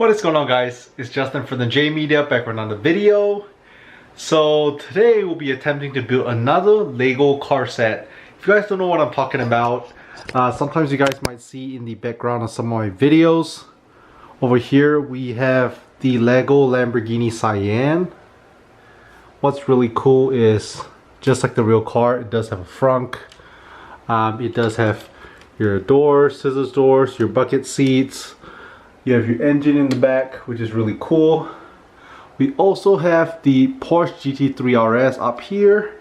What is going on, guys? It's Justin from the J Media, back with another video. So today we'll be attempting to build another Lego car set. If you guys don't know what I'm talking about, sometimes you guys might see in the background of some of my videos. Over here we have the Lego Lamborghini Cayenne. What's really cool is, just like the real car, it does have a frunk. It does have your doors, scissors doors, your bucket seats. You have your engine in the back, which is really cool. We also have the Porsche GT3 RS up here.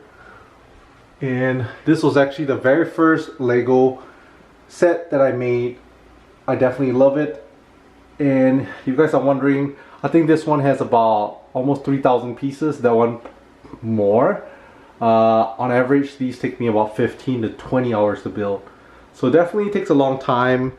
And this was actually the very first Lego set that I made. I definitely love it. And you guys are wondering, I think this one has about almost 3,000 pieces, that one more. On average, these take me about 15 to 20 hours to build. So definitely takes a long time.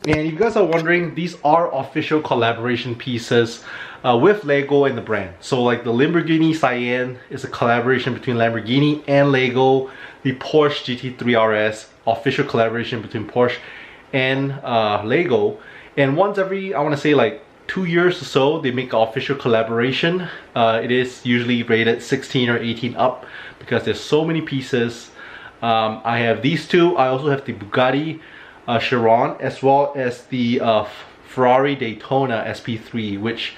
And if you guys are wondering, these are official collaboration pieces with Lego and the brand. So like the Lamborghini Cayenne is a collaboration between Lamborghini and Lego. The Porsche GT3 RS, official collaboration between Porsche and Lego. And once every, I want to say like 2 years or so, they make an official collaboration. It is usually rated 16 or 18 up because there's so many pieces. I have these two. I also have the Bugatti Chiron, as well as the Ferrari Daytona SP3, which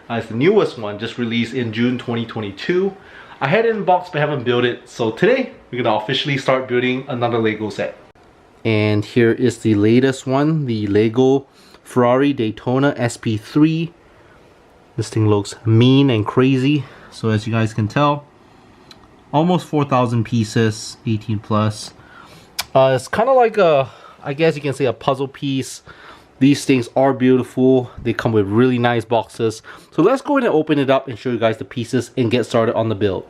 is the newest one, just released in June 2022. I had it in box but haven't built it, so today we're gonna officially start building another Lego set. And here is the latest one, the Lego Ferrari Daytona SP3. This thing looks mean and crazy. So as you guys can tell, almost 4,000 pieces, 18 plus. It's kind of like a, I guess you can say, a puzzle piece. These things are beautiful. They come with really nice boxes. So let's go ahead and open it up and show you guys the pieces and get started on the build.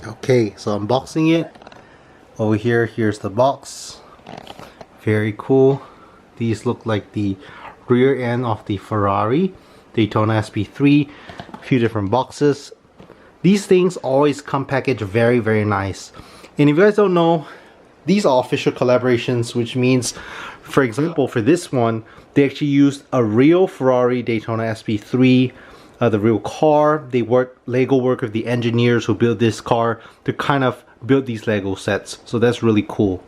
Okay, so unboxing it. Over here, here's the box. Very cool. These look like the rear end of the Ferrari Daytona SP3. A few different boxes. These things always come packaged very, very nice. And if you guys don't know, these are official collaborations, which means, for example, for this one, they actually used a real Ferrari Daytona SP3, the real car. They Lego work with the engineers who built this car to kind of build these Lego sets. So that's really cool.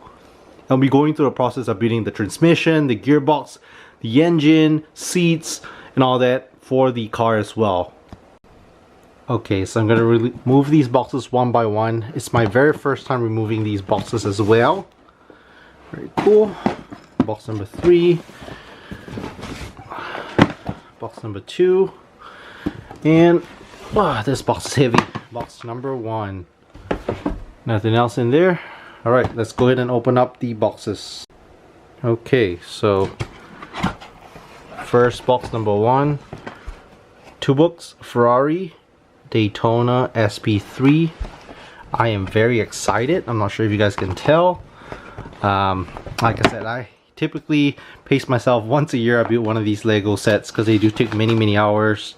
I'll be going through the process of building the transmission, the gearbox, the engine, seats, and all that for the car as well. Okay, so I'm gonna remove these boxes one by one. It's my very first time removing these boxes as well. Very cool. Box number 3. Box number 2. And this box is heavy. Box number 1. Nothing else in there. Alright, let's go ahead and open up the boxes. Okay, so first box number 1. 2 books, Ferrari Daytona SP3. I am very excited. I'm not sure if you guys can tell. Like I said, I typically pace myself once a year. I build one of these Lego sets because they do take many hours.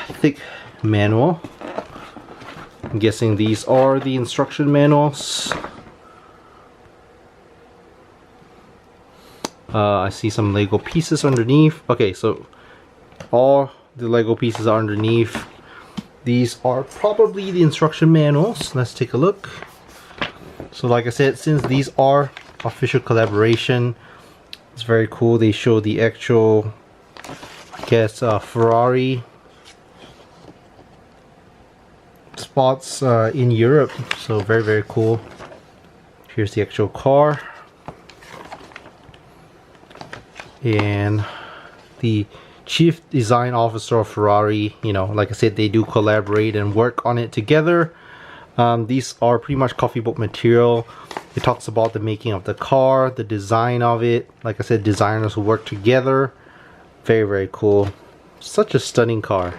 Thick manual. I'm guessing these are the instruction manuals. I see some Lego pieces underneath. Okay, so all the Lego pieces are underneath. These are probably the instruction manuals. Let's take a look. So like I said, since these are official collaboration, it's very cool. They show the actual, I guess, Ferrari spots in Europe. So very cool. Here's the actual car. And the chief design officer of Ferrari, you know, like I said, they do collaborate and work on it together. These are pretty much coffee book material. It talks about the making of the car, the design of it. Like I said, designers who work together. Very cool. Such a stunning car.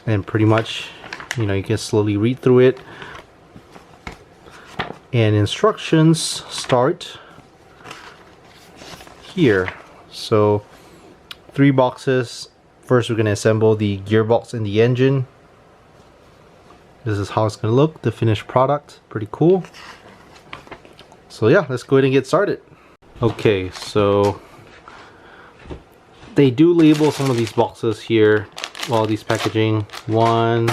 And pretty much, you know, you can slowly read through it. And instructions start here. So 3 boxes, First, we're going to assemble the gearbox and the engine. This is how it's going to look, the finished product. Pretty cool. So yeah, let's go ahead and get started. Okay, so they do label some of these boxes here. Well, these packaging. Well,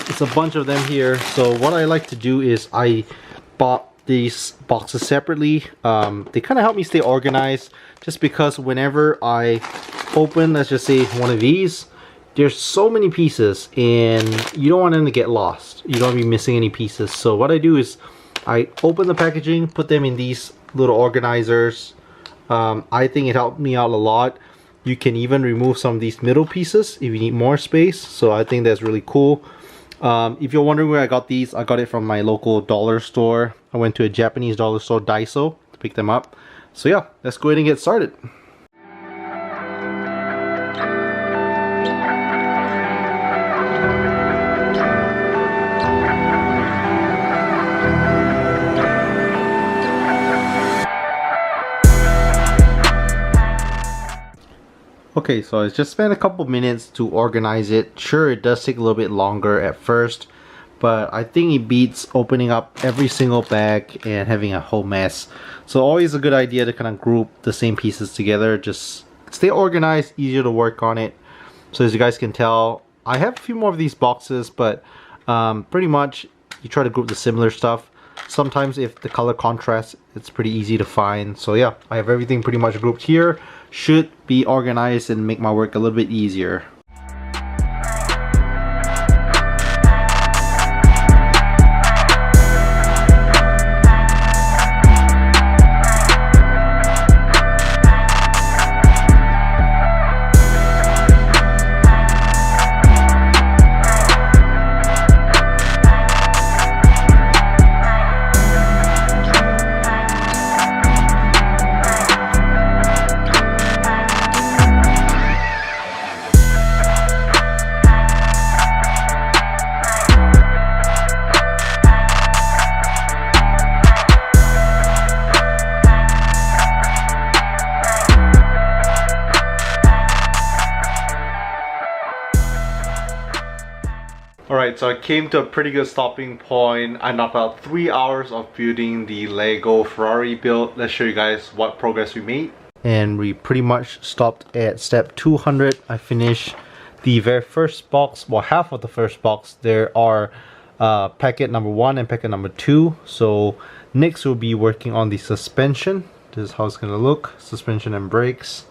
it's a bunch of them here. So what I like to do is I bought these boxes separately. They kind of help me stay organized, just because whenever I open, let's just say one of these, there's so many pieces and you don't want them to get lost. You don't want to be missing any pieces. So what I do is I open the packaging, put them in these little organizers. I think it helped me out a lot. You can even remove some of these middle pieces if you need more space. So I think that's really cool. If you're wondering where I got these, I got it from my local dollar store. I went to a Japanese dollar store, Daiso, to pick them up. So yeah, let's go ahead and get started. Okay, so I just spent a couple minutes to organize it. Sure, it does take a little bit longer at first, but I think it beats opening up every single bag and having a whole mess. So always a good idea to kind of group the same pieces together. Just stay organized, easier to work on it. So as you guys can tell, I have a few more of these boxes, but pretty much you try to group the similar stuff. Sometimes if the color contrasts, it's pretty easy to find. So yeah, I have everything pretty much grouped here. Should be organized and make my work a little bit easier. Alright, so I came to a pretty good stopping point. I knocked out 3 hours of building the Lego Ferrari build. Let's show you guys what progress we made. And we pretty much stopped at step 200. I finished the very first box, well, half of the first box. There are packet number 1 and packet number 2. So next we'll be working on the suspension. This is how it's gonna look, suspension and brakes.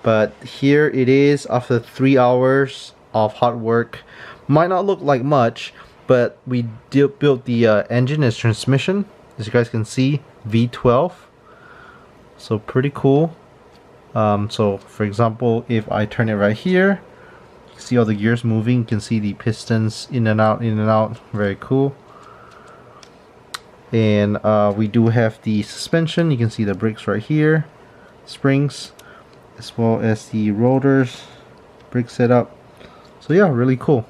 But here it is after 3 hours of hard work. Might not look like much, but we built the engine as transmission. As you guys can see, V12. So pretty cool. So for example, if I turn it right here, you can see all the gears moving. You can see the pistons in and out, in and out. Very cool. And we do have the suspension. You can see the brakes right here, springs, as well as the rotors, brake setup. So yeah, really cool.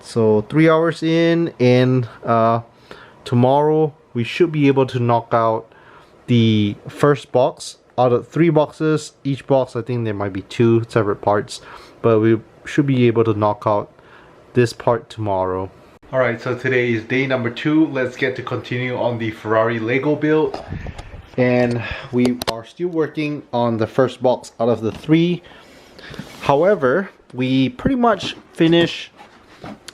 So 3 hours in, and tomorrow we should be able to knock out the first box out of 3 boxes. Each box, I think there might be 2 separate parts, but we should be able to knock out this part tomorrow. Alright, so today is day number 2. Let's get to continue on the Ferrari Lego build. And we are still working on the first box out of the 3. However, we pretty much finished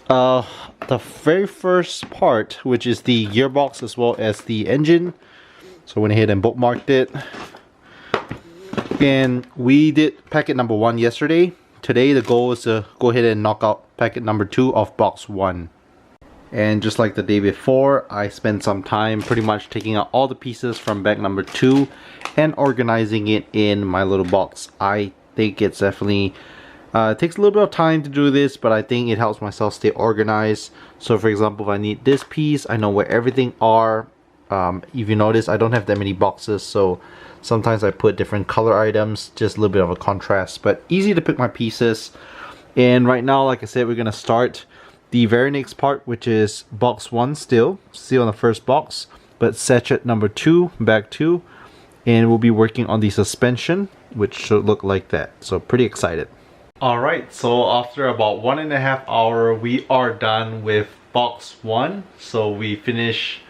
the very first part, which is the gearbox as well as the engine. So I went ahead and bookmarked it. And we did packet number 1 yesterday. Today the goal is to go ahead and knock out packet number 2 of box 1. And just like the day before, I spent some time pretty much taking out all the pieces from bag number 2 and organizing it in my little box. I think it's definitely it takes a little bit of time to do this, but I think it helps myself stay organized. So for example, if I need this piece, I know where everything are. If you notice, I don't have that many boxes, so sometimes I put different color items, just a little bit of a contrast, but easy to pick my pieces. And right now, like I said, we're gonna start the very next part, which is box 1 still on the first box, but sachet number 2, bag 2, and we'll be working on the suspension. which should look like that. So pretty excited. Alright, so after about 1.5 hours, we are done with box 1. So we finished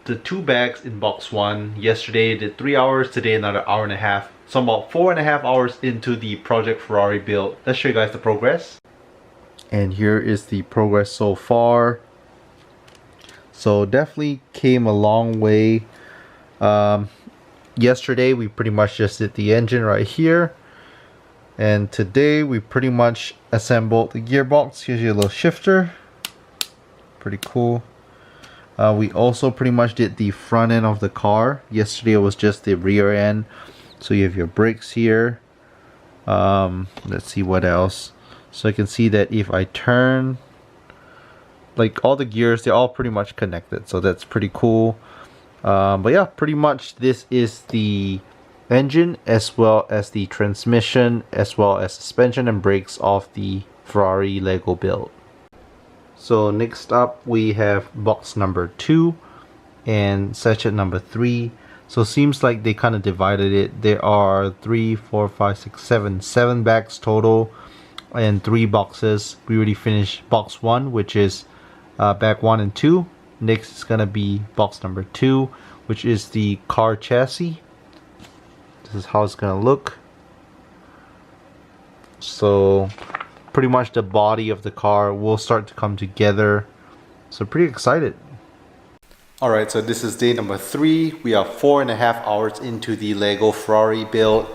the 2 bags in box 1. Yesterday did 3 hours, today another 1.5 hours. So I'm about 4.5 hours into the Project Ferrari build. Let's show you guys the progress. And here is the progress so far. So definitely came a long way. Yesterday we pretty much just did the engine right here. And today we pretty much assembled the gearbox. Here's your little shifter. Pretty cool. We also pretty much did the front end of the car. Yesterday it was just the rear end. So you have your brakes here. Let's see what else. So I can see that if I turn, like all the gears, they're all pretty much connected. So that's pretty cool. But yeah, pretty much this is the engine as well as the transmission as well as suspension and brakes of the Ferrari Lego build. So next up we have box number 2 and section number 3. So it seems like they kind of divided it. There are 3, 4, 5, 6, 7 bags total and 3 boxes. We already finished box 1, which is bag 1 and 2. Next is gonna be box number 2, which is the car chassis. This is how it's gonna look. So pretty much the body of the car will start to come together. So pretty excited. Alright, so this is day number 3. We are 4.5 hours into the Lego Ferrari build.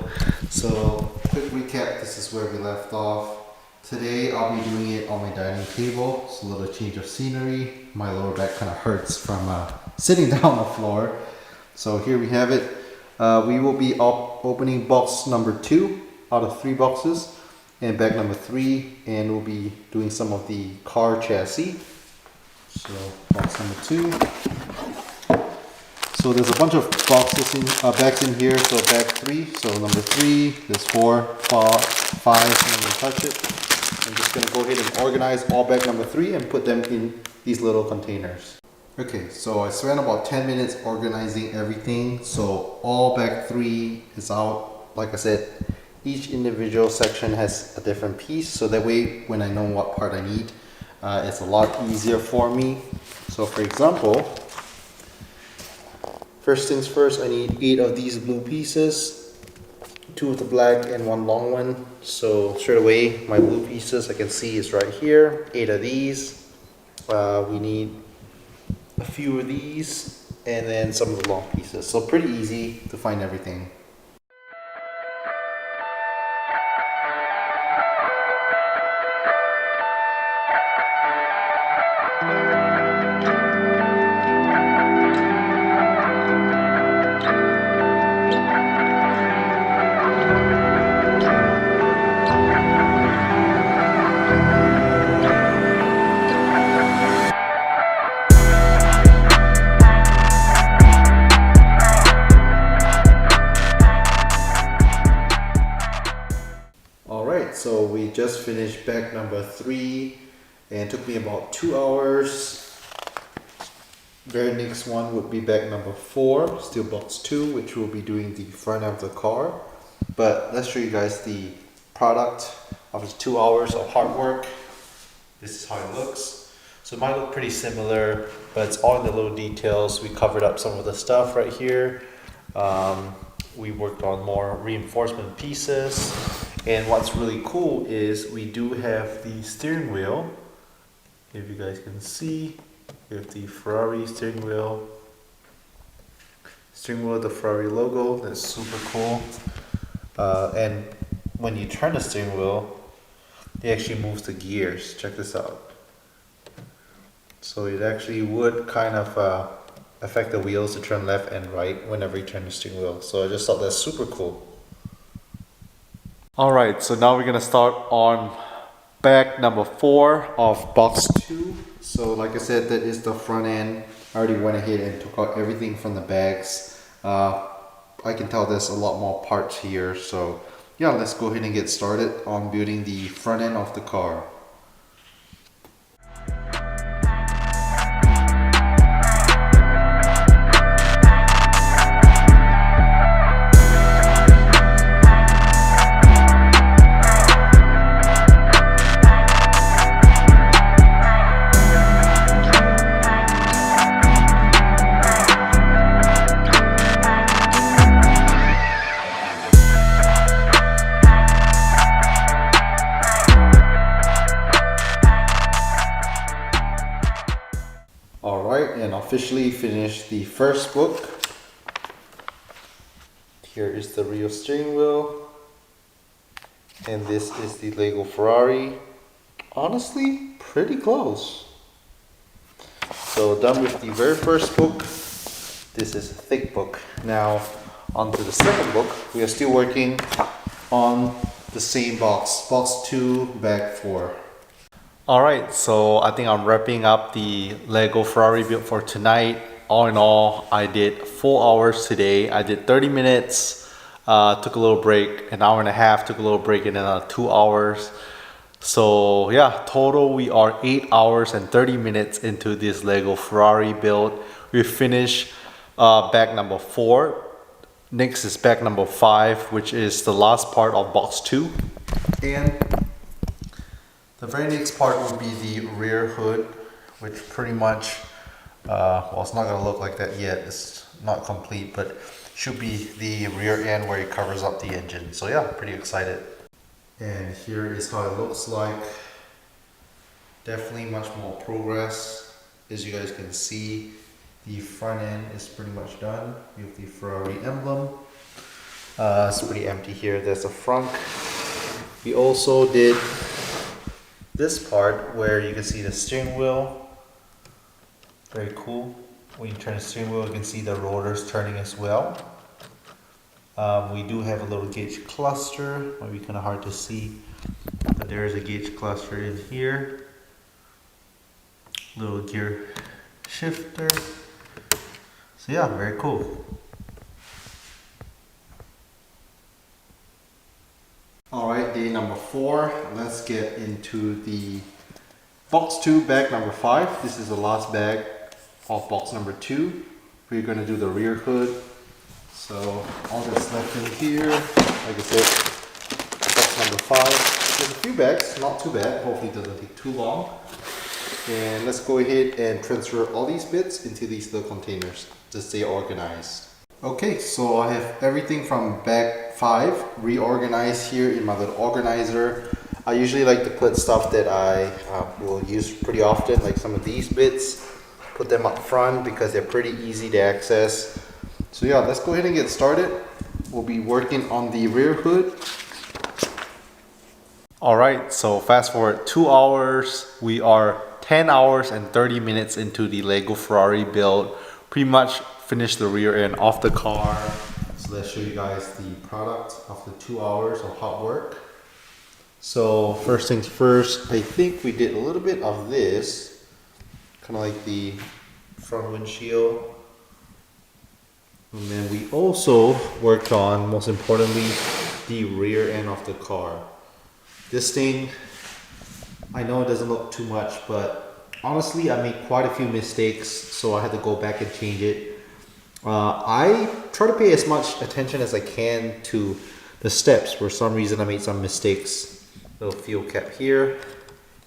So quick recap, this is where we left off. Today I'll be doing it on my dining table. It's a little change of scenery. My lower back kind of hurts from sitting down on the floor. So here we have it. We will be opening box number 2 out of 3 boxes and bag number 3, and we'll be doing some of the car chassis. So box number 2. So there's a bunch of boxes bags in here. So bag 3. So number 3. There's 4, 5. I'm gonna touch it. I'm just gonna go ahead and organize all bag number 3 and put them in these little containers. Okay, so I spent about 10 minutes organizing everything. So all bag 3 is out. Like I said, each individual section has a different piece. So that way, when I know what part I need, it's a lot easier for me. So for example, first things first, I need 8 of these blue pieces, 2 of the black and 1 long one. So straight away, my blue pieces I can see is right here, 8 of these. We need a few of these and then some of the long pieces. So pretty easy to find everything. So we just finished bag number 3 and it took me about 2 hours. Very next one would be bag number 4, still box 2, which will be doing the front of the car. But let's show you guys the product after 2 hours of hard work. This is how it looks. So it might look pretty similar, but it's all in the little details. We covered up some of the stuff right here. We worked on more reinforcement pieces. And what's really cool is we do have the steering wheel. If you guys can see, we have the Ferrari steering wheel. Steering wheel, the Ferrari logo, that's super cool. And when you turn the steering wheel, it actually moves the gears. Check this out. So it actually would kind of affect the wheels to turn left and right whenever you turn the steering wheel. So I just thought that's super cool. Alright, so now we're going to start on bag number 4 of box 2. So like I said, that is the front end. I already went ahead and took out everything from the bags. I can tell there's a lot more parts here. So yeah, let's go ahead and get started on building the front end of the car. officially finished the first book. Here is the real steering wheel. And this is the Lego Ferrari. Honestly, pretty close. So done with the very first book. This is a thick book. Now on to the second book. We are still working on the same box. Box 2, bag 4. Alright, so I think I'm wrapping up the Lego Ferrari build for tonight. All in all, I did 4 hours today. I did 30 minutes, took a little break, an hour and a half, took a little break, and then 2 hours. So yeah, total we are 8 hours and 30 minutes into this Lego Ferrari build. We finished bag number 4. Next is bag number 5, which is the last part of box 2. And the very next part will be the rear hood, which pretty much well, it's not going to look like that yet. It's not complete, but should be the rear end where it covers up the engine. So yeah, pretty excited. And here is how it looks like. Definitely much more progress. As you guys can see, the front end is pretty much done with the Ferrari emblem. It's pretty empty here. There's the front. We also did this part where you can see the steering wheel. Very cool. When you turn the steering wheel, you can see the rotors turning as well. We do have a little gauge cluster. Might be kind of hard to see, but there is a gauge cluster in here. Little gear shifter. So yeah, very cool. Alright, day number 4. Let's get into the box 2, bag number 5. This is the last bag of box number 2. We're going to do the rear hood. So all that's left in here, like I said, box number 5. There's a few bags, not too bad. Hopefully it doesn't take too long. And let's go ahead and transfer all these bits into these little containers to stay organized. Okay, so I have everything from bag 5 reorganized here in my little organizer. I usually like to put stuff that I will use pretty often, like some of these bits. Put them up front because they're pretty easy to access. So yeah, let's go ahead and get started. We'll be working on the rear hood. Alright, so fast forward 2 hours. We are 10 hours and 30 minutes into the Lego Ferrari build. Pretty much finished the rear end of the car. So let's show you guys the product after 2 hours of hard work. So first things first, I think we did a little bit of this. Kind of like the front windshield. And then we also worked on, most importantly, the rear end of the car. This thing, I know it doesn't look too much, but honestly I made quite a few mistakes, so I had to go back and change it. I try to pay as much attention as I can to the steps. For some reason I made some mistakes. Little fuel cap here,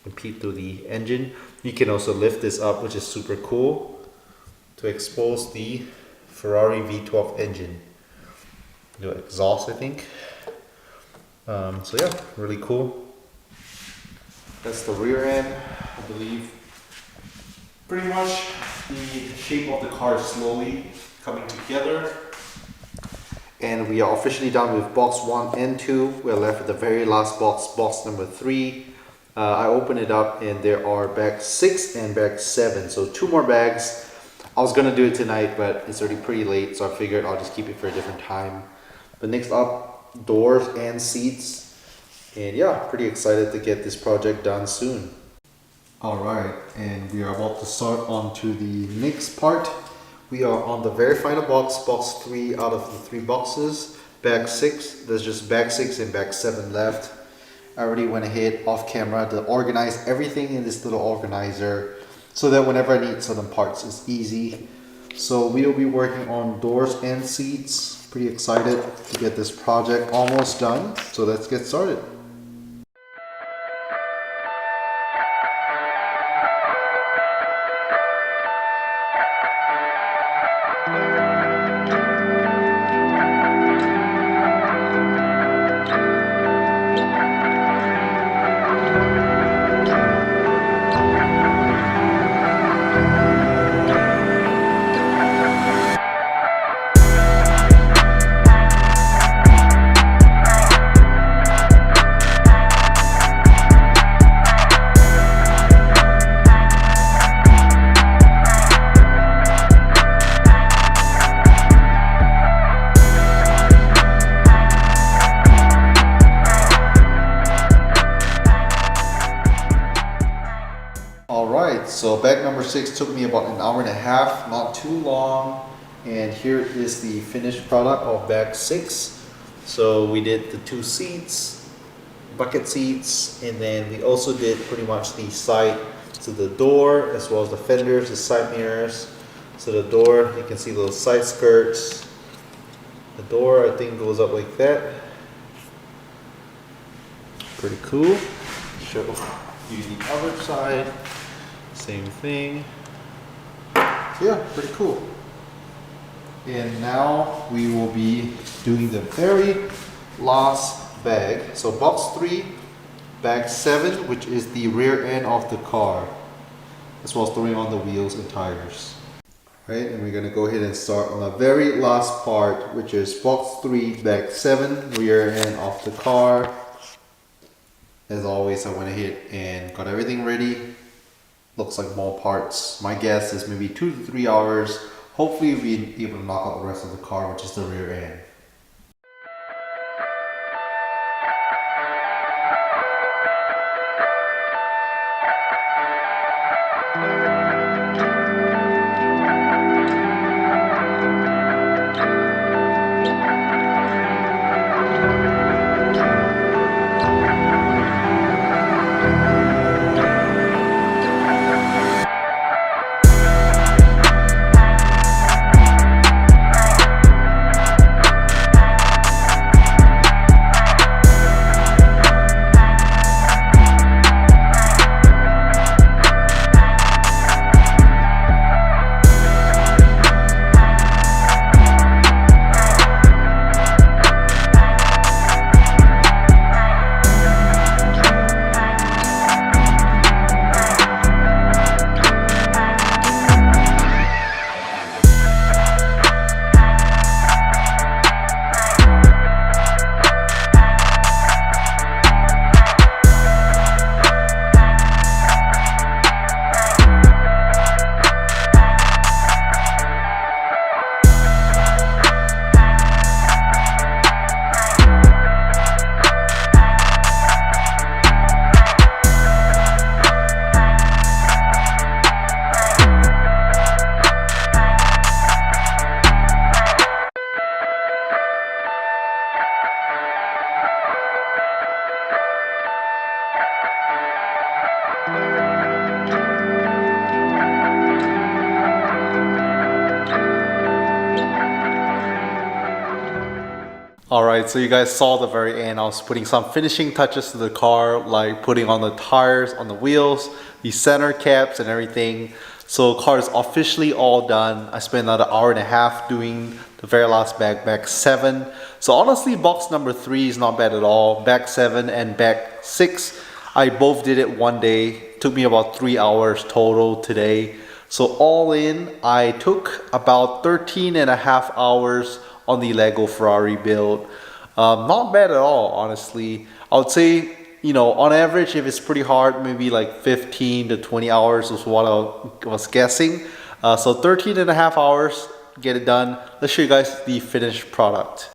and peep through the engine. You can also lift this up, which is super cool, to expose the Ferrari V12 engine. The exhaust, I think. So yeah, really cool. That's the rear end, I believe. Pretty much the shape of the car is slowly coming together. And we are officially done with box 1 and 2. We're left with the very last box, box number 3. I opened it up and there are bag 6 and bag 7. So 2 more bags. I was gonna do it tonight, but it's already pretty late, so I figured I'll just keep it for a different time. But next up, doors and seats. And yeah, pretty excited to get this project done soon. Alright, and we are about to start on to the next part. We are on the very final box, box 3 out of the 3 boxes. Bag 6, there's just bag 6 and bag 7 left. I already went ahead off camera to organize everything in this little organizer so that whenever I need certain parts, it's easy. So we'll be working on doors and seats. Pretty excited to get this project almost done. So let's get started. So bag number 6 took me about an hour and a half, not too long. And here is the finished product of bag 6. So we did the 2 seats, bucket seats, and then we also did pretty much the side to the door, as well as the fenders, the side mirrors. So the door, you can see those side skirts. The door, I think, goes up like that. Pretty cool. Show you the other side. Same thing. So yeah, pretty cool. And now we will be doing the very last bag. So box 3, bag 7, which is the rear end of the car, as well as throwing on the wheels and tires. Right, and we're gonna go ahead and start on the very last part, which is box 3, bag 7, rear end of the car. As always, I went ahead and got everything ready. Looks like more parts. My guess is maybe 2 to 3 hours. Hopefully we'll be able to knock out the rest of the car, which is the rear end. Alright, so you guys saw the very end. I was putting some finishing touches to the car, like putting on the tires, on the wheels, the center caps and everything. So the car is officially all done. I spent another hour and a half doing the very last bag, bag 7. So honestly, box number 3 is not bad at all. Bag 7 and bag 6, I both did it one day. Took me about 3 hours total today. So all in, I took about 13 and a half hours on the Lego Ferrari build. Not bad at all, honestly. I would say, you know, on average, if it's pretty hard, maybe like 15 to 20 hours was what I was guessing. So 13 and a half hours, get it done. Let's show you guys the finished product.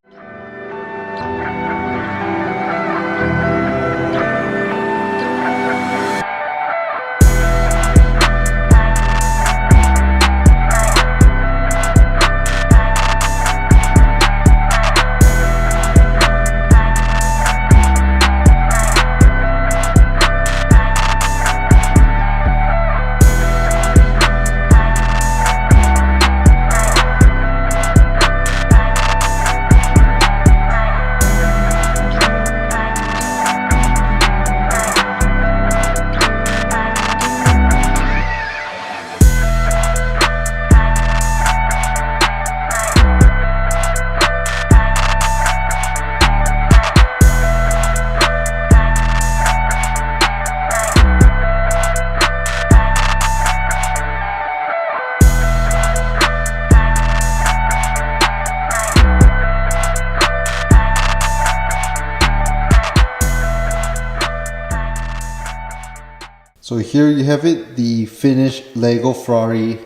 So here you have it, the finished Lego Ferrari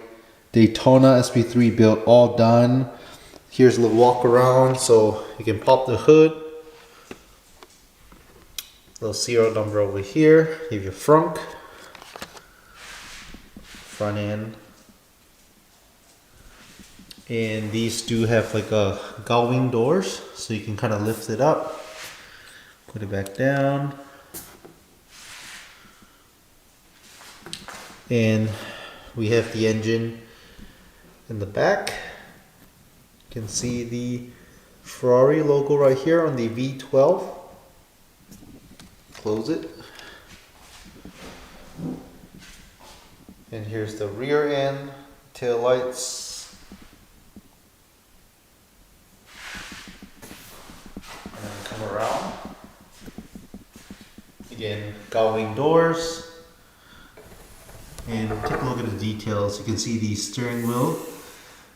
Daytona SP3 build, all done. Here's a little walk around, so you can pop the hood. Little serial number over here. You have your frunk. front end. And these do have like a gullwing doors, so you can kind of lift it up, put it back down. And we have the engine in the back. You can see the Ferrari logo right here on the V12. Close it. And here's the rear end, tail lights. And then come around. Again, gullwing doors. And take a look at the details. You can see the steering wheel.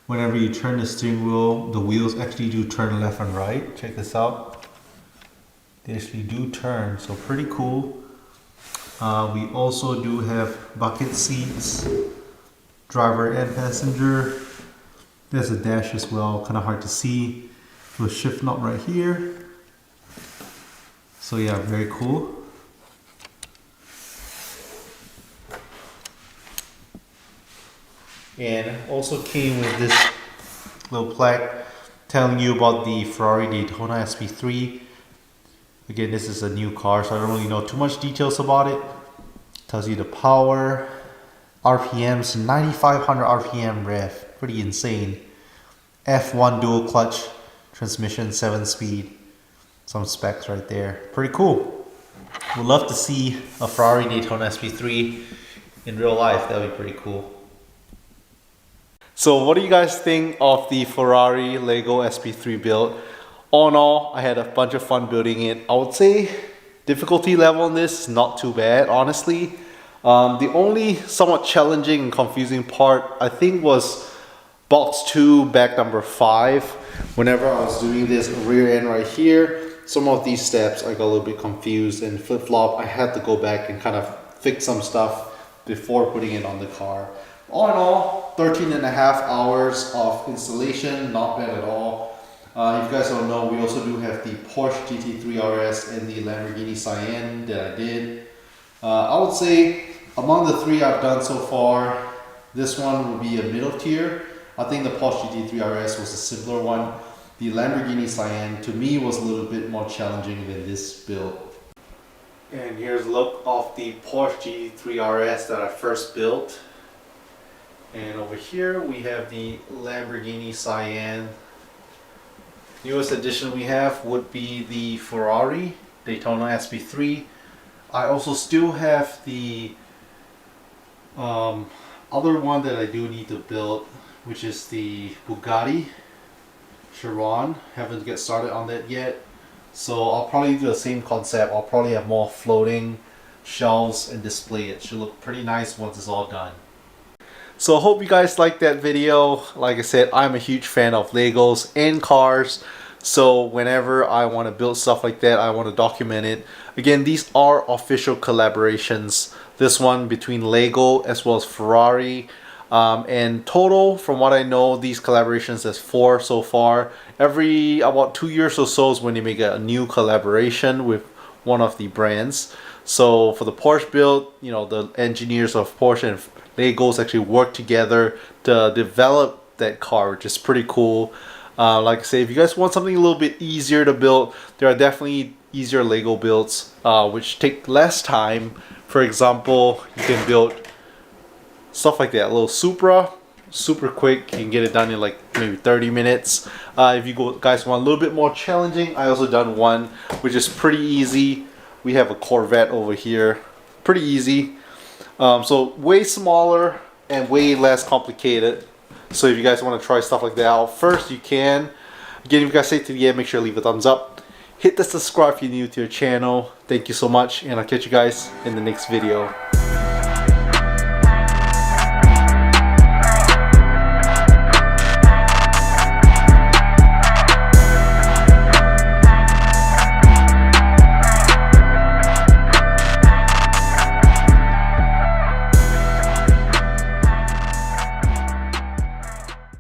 Whenever you turn the steering wheel, the wheels actually do turn left and right. Check this out. They actually do turn, so pretty cool. We also do have bucket seats, driver and passenger. There's a dash as well, kind of hard to see. So a shift knob right here. So yeah, very cool. And also came with this little plaque telling you about the Ferrari Daytona SP3. Again, this is a new car, so I don't really know too much details about it. Tells you the power, RPMs, 9,500 RPM rev, pretty insane. F1 dual clutch, transmission, 7-speed. Some specs right there, pretty cool. Would love to see a Ferrari Daytona SP3 in real life, that would be pretty cool. So what do you guys think of the Ferrari Lego SP3 build? All in all, I had a bunch of fun building it. I would say difficulty level on this is not too bad, honestly. The only somewhat challenging and confusing part, I think, was box 2, back number 5. Whenever I was doing this rear end right here, some of these steps I got a little bit confused and flip-flop. I had to go back and kind of fix some stuff before putting it on the car. All in all, 13 and a half hours of installation, not bad at all. If you guys don't know, we also do have the Porsche GT3 RS and the Lamborghini Cayenne that I did. I would say among the three I've done so far, this one will be a middle tier. I think the Porsche GT3 RS was a simpler one. The Lamborghini Cayenne to me was a little bit more challenging than this build. And here's a look of the Porsche GT3 RS that I first built. And over here we have the Lamborghini Cayenne. Newest addition we have would be the Ferrari Daytona SP3. I also still have the other one that I do need to build, which is the Bugatti Chiron. Haven't get started on that yet. So I'll probably do the same concept. I'll probably have more floating shelves and display it. Should look pretty nice once it's all done. So I hope you guys liked that video. Like I said, I'm a huge fan of Legos and cars. So whenever I want to build stuff like that, I want to document it. Again, these are official collaborations. This one between Lego as well as Ferrari. And total, from what I know, these collaborations, there's 4 so far. Every about 2 years or so is when they make a new collaboration with one of the brands. So for the Porsche build, you know, the engineers of Porsche and Legos actually work together to develop that car, which is pretty cool. Like I say, if you guys want something a little bit easier to build, there are definitely easier Lego builds which take less time. For example, you can build stuff like that, a little Supra, super quick. You can get it done in like maybe 30 minutes. If you guys want a little bit more challenging, I also done one which is pretty easy. We have a Corvette over here, pretty easy. So way smaller and way less complicated. So if you guys want to try stuff like that out first, you can. Again, if you guys stay to the end, make sure to leave a thumbs up. Hit the subscribe if you're new to your channel. Thank you so much, and I'll catch you guys in the next video.